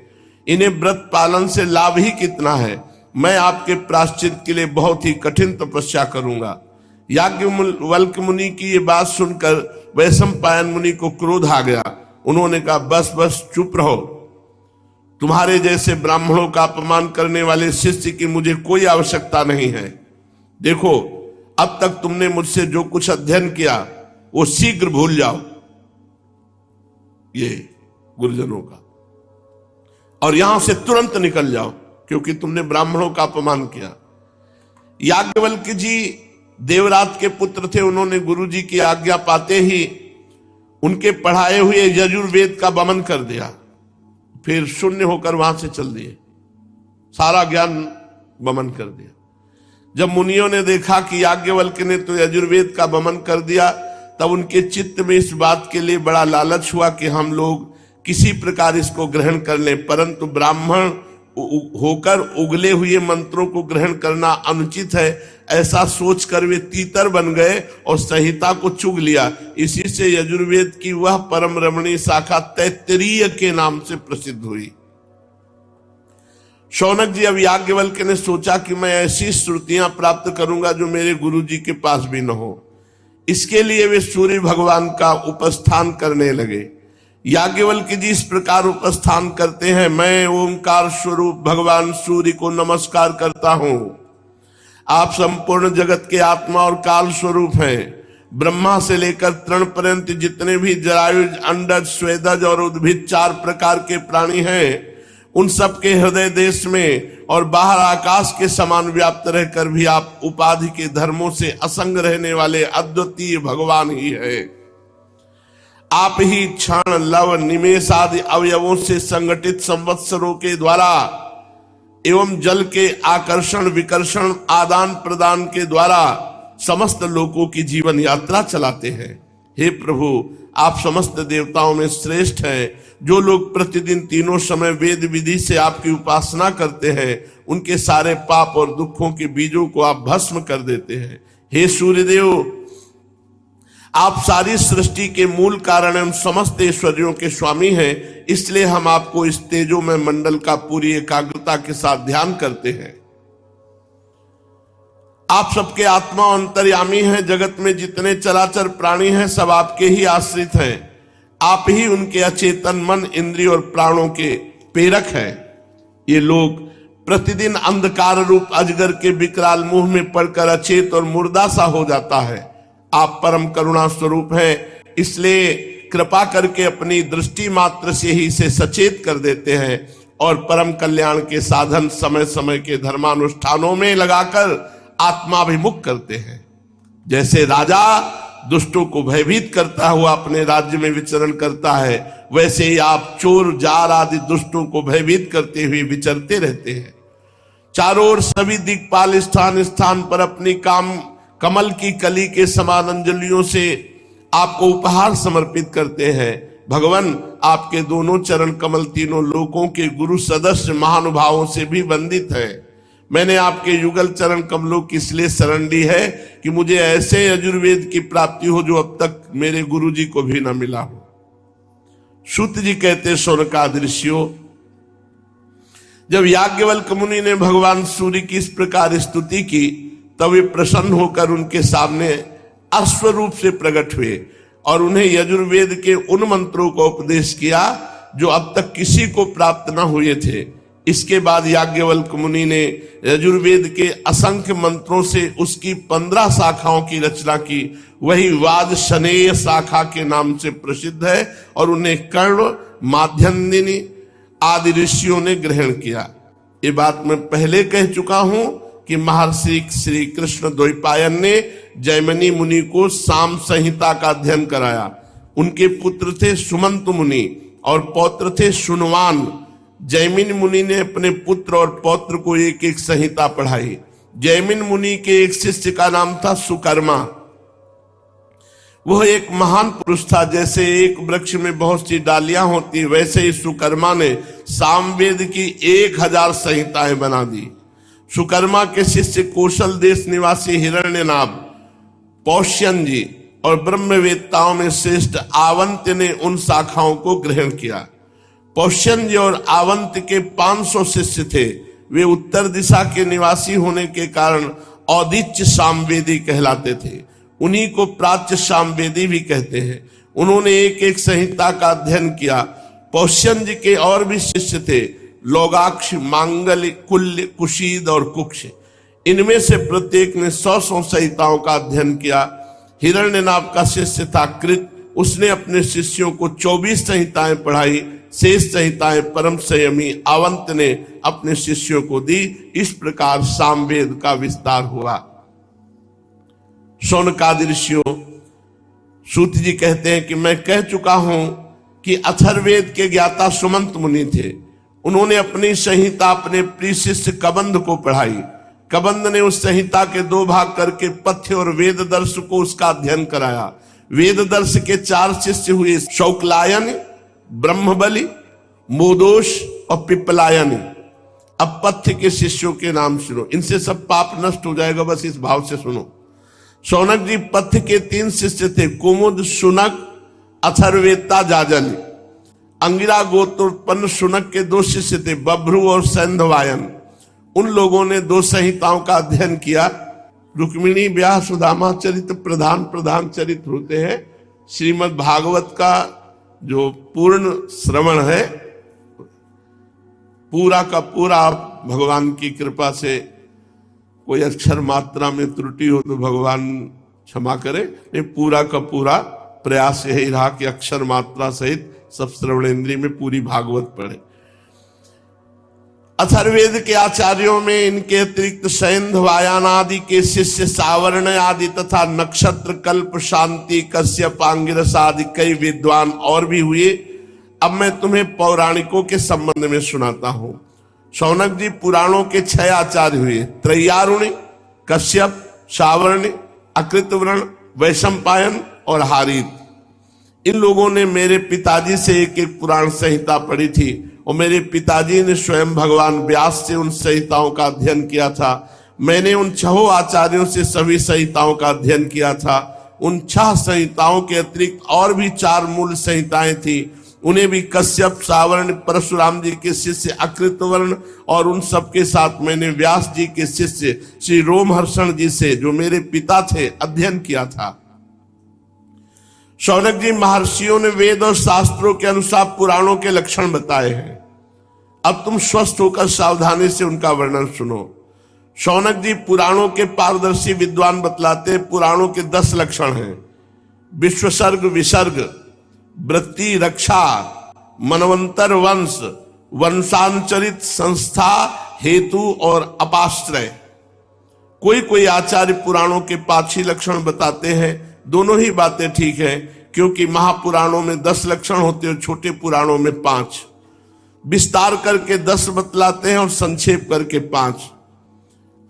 इन्हें व्रत पालन से लाभ ही कितना है। मैं आपके प्रायश्चित के लिए बहुत ही कठिन तपस्या करूंगा। याज्ञवल्क मुनि की ये बात सुनकर वैशंपायन मुनि को क्रोध आ गया। उन्होंने कहा, बस बस चुप रहो, तुम्हारे जैसे ब्राह्मणों का अपमान करने वाले शिष्य की मुझे कोई आवश्यकता नहीं है। देखो, अब तक तुमने मुझसे जो कुछ अध्ययन किया वो शीघ्र भूल जाओ, ये गुरुजनों का, और यहां से तुरंत निकल जाओ, क्योंकि तुमने ब्राह्मणों का अपमान किया। याज्ञवल्क जी देवरात के पुत्र थे, उन्होंने गुरु जी की आज्ञा पाते ही उनके पढ़ाए हुए यजुर्वेद का वमन कर दिया, फिर शून्य होकर वहां से चल दिए, सारा ज्ञान वमन कर दिया। जब मुनियों ने देखा कि याज्ञवल्क ने तो यजुर्वेद का वमन कर दिया, तब उनके चित्त में इस बात के लिए बड़ा लालच हुआ कि हम लोग किसी प्रकार इसको ग्रहण कर लें, परंतु ब्राह्मण होकर उगले हुए मंत्रों को ग्रहण करना अनुचित है, ऐसा सोचकर वे तीतर बन गए और संहिता को चुग लिया। इसी से यजुर्वेद की वह परम रमणीय शाखा तैत्तिरीय के नाम से प्रसिद्ध हुई। शौनक जी, अब याज्ञवल्क ने सोचा कि मैं ऐसी श्रुतियां प्राप्त करूंगा जो मेरे गुरु जी के पास भी न हो। इसके लिए वे सूर्य भगवान का उपस्थान करने लगे। याज्ञवल्क जी इस प्रकार उपस्थान करते हैं, मैं ओंकार स्वरूप भगवान सूर्य को नमस्कार करता हूं। आप संपूर्ण जगत के आत्मा और काल स्वरूप हैं। ब्रह्मा से लेकर तृण पर्यंत जितने भी जरायुज, अंडज, स्वेदज और उद्भिद 4 प्रकार के प्राणी हैं, उन सब के हृदय देश में और बाहर आकाश के समान व्याप्त रहकर भी आप उपाधि के धर्मों से असंग रहने वाले अद्वितीय भगवान ही है। आप ही क्षण, लव, निमेष आदि अवयवों से संगठित संवत्सरों के द्वारा एवं जल के आकर्षण, विकर्षण, आदान प्रदान के द्वारा समस्त लोगों की जीवन यात्रा चलाते हैं। हे प्रभु, आप समस्त देवताओं में श्रेष्ठ हैं। जो लोग प्रतिदिन तीनों समय वेद विधि से आपकी उपासना करते हैं, उनके सारे पाप और दुखों के बीजों को आप भस्म कर देते हैं। हे सूर्यदेव, आप सारी सृष्टि के मूल कारण एवं समस्त ऐश्वर्यों के स्वामी हैं, इसलिए हम आपको इस तेजोमय मंडल का पूरी एकाग्रता के साथ ध्यान करते हैं। आप सबके आत्मा अंतर्यामी हैं। जगत में जितने चराचर प्राणी हैं सब आपके ही आश्रित हैं। आप ही उनके अचेतन मन, इंद्रिय और प्राणों के प्रेरक हैं। ये लोग प्रतिदिन अंधकार रूप अजगर के विकराल मुंह में पड़कर अचेत और मुर्दा सा हो जाता है। आप परम करुणा स्वरूप हैं, इसलिए कृपा करके अपनी दृष्टि मात्र से ही इसे सचेत कर देते हैं और परम कल्याण के साधन समय समय के धर्मानुष्ठानों में लगाकर आत्माभिमुख करते हैं। जैसे राजा दुष्टों को भयभीत करता हुआ अपने राज्य में विचरण करता है, वैसे ही आप चोर जार आदि दुष्टों को भयभीत करते हुए विचरते रहते हैं। चारों ओर सभी दिक्पाल स्थान स्थान पर अपनी कमल की कली के समान अंजलियों से आपको उपहार समर्पित करते हैं। भगवान, आपके दोनों चरण कमल तीनों लोकों के गुरु सदस्य महानुभावों से भी वंदित है। मैंने आपके युगल चरण कमलों की इसलिए शरण ली है कि मुझे ऐसे यजुर्वेद की प्राप्ति हो जो अब तक मेरे गुरु जी को भी न मिला हो। सूत जी कहते, शौनकादि ऋषियों, जब याज्ञवल्क्य मुनि ने भगवान सूर्य की इस प्रकार स्तुति की तब वे प्रसन्न होकर उनके सामने अश्वरूप से प्रकट हुए और उन्हें यजुर्वेद के उन मंत्रों को उपदेश किया जो अब तक किसी को प्राप्त न हुए थे। इसके बाद याज्ञवल्क्य मुनि ने यजुर्वेद के असंख्य मंत्रों से उसकी 15 शाखाओं की रचना की। वही वाद शनेय शाखा के नाम से प्रसिद्ध है और उन्हें कर्ण, माध्यन्दिनी आदि ऋषियों ने ग्रहण किया। ये बात मैं पहले कह चुका हूं कि महर्षि श्री कृष्ण द्वैपायन ने जैमिनी मुनि को साम संहिता का अध्ययन कराया। उनके पुत्र थे सुमंत मुनि और पौत्र थे सुनवान। जैमिन मुनि ने अपने पुत्र और पौत्र को एक एक संहिता पढ़ाई। जैमिन मुनि के एक शिष्य का नाम था सुकर्मा। वह एक महान पुरुष था। जैसे एक वृक्ष में बहुत सी डालियां होती, वैसे ही सुकर्मा ने सामवेद की 1000 संहिताएं बना दी। सुकर्मा के शिष्य कौशल देश निवासी हिरण्यनाभ, पौष्यन जी और ब्रह्मवेत्ताओं में श्रेष्ठ आवंत्य ने उन शाखाओं को ग्रहण किया। पौष्यन जी और आवंत के 500 शिष्य थे। वे उत्तर दिशा के निवासी होने के कारण औदिच्य सामवेदी कहलाते थे। उन्हीं को प्राच्य सामवेदी भी कहते हैं। उन्होंने एक एक संहिता का अध्ययन किया। पौष्यन जी के और भी शिष्य थे, लोगाक्ष, मांगल्य, कुल्य, कुशीद और कुक्ष। इनमें से प्रत्येक ने 100 संहिताओं का अध्ययन किया। हिरण्यनाभ का शिष्य था कृत। उसने अपने शिष्यों को 24 संहिताएं पढ़ाई। शेष संहिताएं परम संयमी आवंत ने अपने शिष्यों को दी। इस प्रकार सामवेद का विस्तार हुआ। शौनकादि ऋषियों, सूत जी कहते हैं कि मैं कह चुका हूं कि अथर्ववेद के ज्ञाता सुमंत मुनि थे। उन्होंने अपनी संहिता अपने प्रिय शिष्य कबंध को पढ़ाई। कबंध ने उस संहिता के 2 भाग करके पथ्य और वेद दर्श को उसका अध्ययन कराया। वेद दर्श के 4 शिष्य हुए, शौक्लायन, ब्रह्मबली, मोदोष और पिपलायन। अब पथ्य के शिष्यों के नाम सुनो, इनसे सब पाप नष्ट हो जाएगा, बस इस भाव से सुनो। शौनक जी पथ्य के 3 शिष्य थे, कुमुद, शुनक, अथर्वेता, जाजल। अंगिरा गोत्रोत्पन्न शुनक के 2 शिष्य थे, बभ्रु और सैंधवायन। उन लोगों ने 2 संहिताओं का अध्ययन किया। रुक्मिणी ब्याह सुदामा चरित प्रधान चरित्र होते हैं। श्रीमद् भागवत का जो पूर्ण श्रवण है, पूरा का पूरा, भगवान की कृपा से कोई अक्षर मात्रा में त्रुटि हो तो भगवान क्षमा करे। ये पूरा का पूरा प्रयास यही रहा कि अक्षर मात्रा सहित सब श्रवणेन्द्रिय में पूरी भागवत पढ़े। अथर्ववेद के आचार्यों में इनके अतिरिक्त सैंधवायन आदि के शिष्य सावर्ण आदि तथा नक्षत्र, कल्प, शांति, कश्यप, आंगिरस आदि कई विद्वान और भी हुए। अब मैं तुम्हें पौराणिकों के संबंध में सुनाता हूं। शौनक जी पुराणों के 6 आचार्य हुए, त्रैयारुणी, कश्यप, सावर्ण, अकृतवर्ण, वैशंपायन और हारित। इन लोगों ने मेरे पिताजी से एक एक पुराण संहिता पढ़ी थी और मेरे पिताजी ने स्वयं भगवान व्यास से उन संहिताओं का अध्ययन किया था। मैंने उन 6 आचार्यों से सभी संहिताओं का अध्ययन किया था। उन 6 संहिताओं के अतिरिक्त और भी 4 मूल संहिताएं थी। उन्हें भी कश्यप, सावर्ण, परशुराम जी के शिष्य अकृतवर्ण और उन सब के साथ मैंने व्यास जी के शिष्य श्री रोमहर्षण जी से, जो मेरे पिता थे, अध्ययन किया था। शौनक जी, महर्षियों ने वेद और शास्त्रों के अनुसार पुराणों के लक्षण बताए हैं। अब तुम स्वस्थ होकर सावधानी से उनका वर्णन सुनो। शौनक जी, पुराणों के पारदर्शी विद्वान बतलाते पुराणों के 10 लक्षण हैं। विश्वसर्ग, विसर्ग, वृत्ति, रक्षा, मनवंतर, वंश, वंशांचरित, संस्था, हेतु और अपाश्रय। कोई कोई आचार्य पुराणों के 5 ही लक्षण बताते हैं। दोनों ही बातें ठीक है, क्योंकि महापुराणों में 10 लक्षण होते हैं, छोटे पुराणों में 5। विस्तार करके 10 बतलाते हैं और संक्षेप करके 5।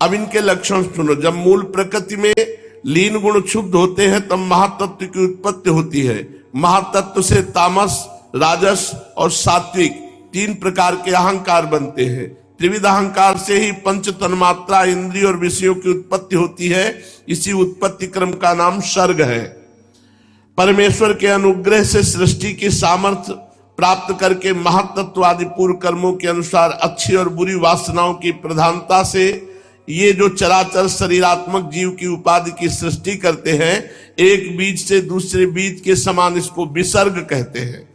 अब इनके लक्षण सुनो। जब मूल प्रकृति में लीन गुण क्षुब्ध होते हैं तब महातत्व की उत्पत्ति होती है। महातत्व से तामस, राजस और सात्विक 3 प्रकार के अहंकार बनते हैं। त्रिविध अहंकार से ही पंच तन्मात्रा, इंद्रिय और विषयों की उत्पत्ति होती है। इसी उत्पत्ति क्रम का नाम सर्ग है। परमेश्वर के अनुग्रह से सृष्टि की सामर्थ्य प्राप्त करके महातत्वादि पूर्व कर्मों के अनुसार अच्छी और बुरी वासनाओं की प्रधानता से ये जो चराचर शरीरात्मक जीव की उपाधि की सृष्टि करते हैं, एक बीज से दूसरे बीज के समान इसको विसर्ग कहते हैं।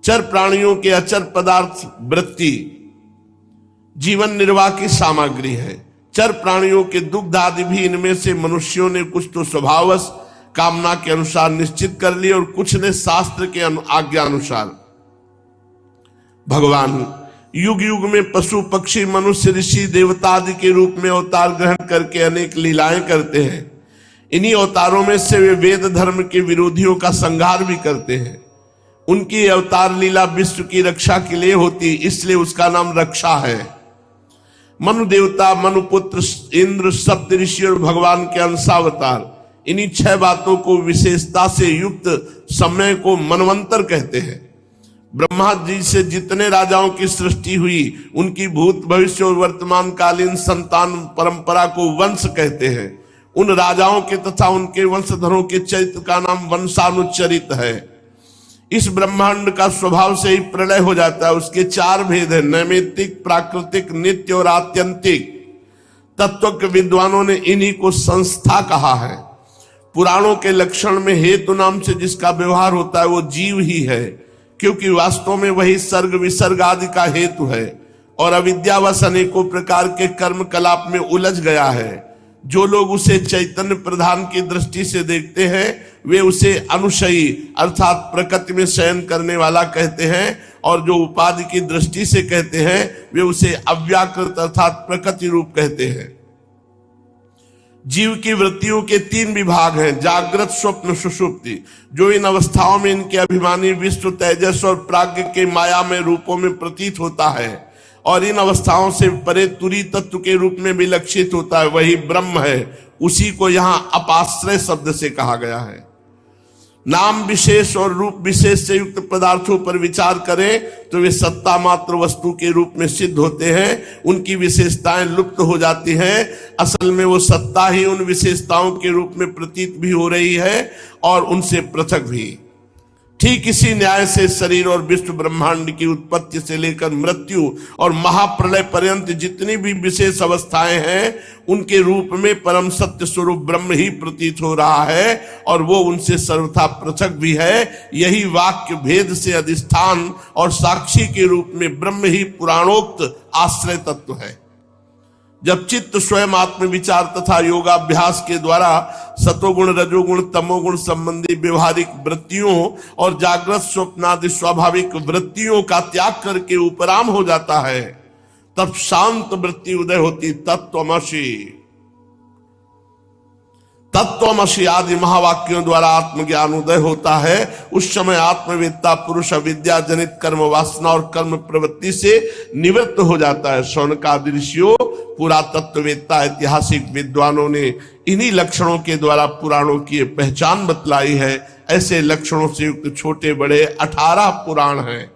चर प्राणियों के अचर पदार्थ वृत्ति जीवन निर्वाह की सामग्री है। चर प्राणियों के दुग्ध आदि भी इनमें से मनुष्यों ने कुछ तो स्वभावश कामना के अनुसार निश्चित कर लिए और कुछ ने शास्त्र के आज्ञा अनुसार। भगवान युग युग में पशु, पक्षी, मनुष्य, ऋषि, देवता आदि के रूप में अवतार ग्रहण करके अनेक लीलाएं करते हैं। इन्हीं अवतारों में से वे वेद धर्म के विरोधियों का संहार भी करते हैं। उनकी अवतार लीला विश्व की रक्षा के लिए होती, इसलिए उसका नाम रक्षा है। मनु देवता, मनुपुत्र, इंद्र, सप्त ऋषि और भगवान के अंशावतार, इन्हीं 6 बातों को विशेषता से युक्त समय को मनवंतर कहते हैं। ब्रह्मा जी से जितने राजाओं की सृष्टि हुई, उनकी भूत, भविष्य और वर्तमान कालीन संतान परंपरा को वंश कहते हैं। उन राजाओं के तथा उनके वंशधरों के चरित्र का नाम वंशानुचरित है। इस ब्रह्मांड का स्वभाव से ही प्रलय हो जाता है। उसके 4 भेद हैं, नैमित्तिक, प्राकृतिक, नित्य और आत्यंतिक। तत्व के विद्वानों ने इन्हीं को संस्था कहा है। पुराणों के लक्षण में हेतु नाम से जिसका व्यवहार होता है वो जीव ही है, क्योंकि वास्तव में वही सर्ग, विसर्ग आदि का हेतु है और अविद्यावश अनेकों प्रकार के कर्म कलाप में उलझ गया है। जो लोग उसे चैतन्य प्रधान की दृष्टि से देखते हैं वे उसे अनुशयी अर्थात प्रकृति में शयन करने वाला कहते हैं, और जो उपाधि की दृष्टि से कहते हैं वे उसे अव्याकृत अर्थात प्रकृति रूप कहते हैं। जीव की वृत्तियों के 3 विभाग हैं, जागृत, स्वप्न, सुषुप्ति। जो इन अवस्थाओं में इनके अभिमानी विश्व, तेजस और प्राज्ञ के मायामय रूपों में प्रतीत होता है और इन अवस्थाओं से परे तुरी तत्व के रूप में विलक्षित होता है, वही ब्रह्म है। उसी को यहां अपाश्रय शब्द से कहा गया है। नाम विशेष और रूप विशेष से युक्त पदार्थों पर विचार करें तो वे सत्ता मात्र वस्तु के रूप में सिद्ध होते हैं। उनकी विशेषताएं लुप्त हो जाती हैं। असल में वो सत्ता ही उन विशेषताओं के रूप में प्रतीत भी हो रही है और उनसे पृथक भी। ठीक इसी न्याय से शरीर और विश्व ब्रह्मांड की उत्पत्ति से लेकर मृत्यु और महाप्रलय पर्यंत जितनी भी विशेष अवस्थाएं हैं उनके रूप में परम सत्य स्वरूप ब्रह्म ही प्रतीत हो रहा है और वो उनसे सर्वथा पृथक भी है। यही वाक्य भेद से अधिष्ठान और साक्षी के रूप में ब्रह्म ही पुराणोक्त आश्रय तत्व है। जब चित्त स्वयं आत्म विचार तथा योगाभ्यास के द्वारा सतोगुण, रजोगुण, तमोगुण संबंधी व्यवहारिक वृत्तियों और जागृत स्वप्नादि स्वाभाविक वृत्तियों का त्याग करके उपराम हो जाता है, तब शांत वृत्ति उदय होती। तत्वमसि आदि महावाक्यों द्वारा आत्मज्ञान उदय होता है। उस समय आत्मवेत्ता पुरुष अविद्या जनित कर्म वासना और कर्म प्रवृत्ति से निवृत्त हो जाता है। शौनकादि ऋषियों, पुरातत्ववेत्ता, ऐतिहासिक विद्वानों ने इन्हीं लक्षणों के द्वारा पुराणों की पहचान बतलाई है। ऐसे लक्षणों से युक्त छोटे बड़े 18 पुराण हैं।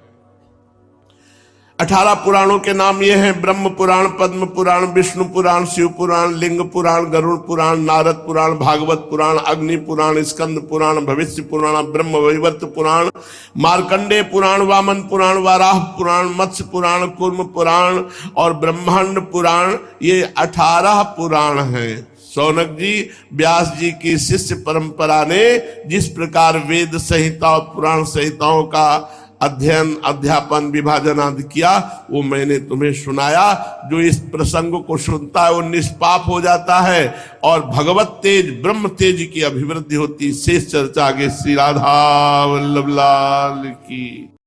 18 पुराणों के नाम ये हैं: ब्रह्म पुराण, पद्म पुराण, विष्णु पुराण, शिव पुराण, लिंग पुराण, गरुड़ पुराण, नारद पुराण, भागवत पुराण, अग्नि पुराण, स्कंद पुराण, भविष्य पुराण, ब्रह्म वैवर्त पुराण, मार्कंडेय पुराण, वामन पुराण, वाराह पुराण, मत्स्य पुराण, कूर्म पुराण और ब्रह्मांड पुराण। ये 18 पुराण हैं। शौनक जी, व्यास जी की शिष्य परंपरा ने जिस प्रकार वेद संहिता और पुराण संहिताओं का अध्ययन, अध्यापन, विभाजन आदि किया, वो मैंने तुम्हें सुनाया। जो इस प्रसंग को सुनता है वो निष्पाप हो जाता है और भगवत तेज, ब्रह्म तेज की अभिवृद्धि होती। शेष चर्चा आगे। श्री राधा वल्लभ लाल की।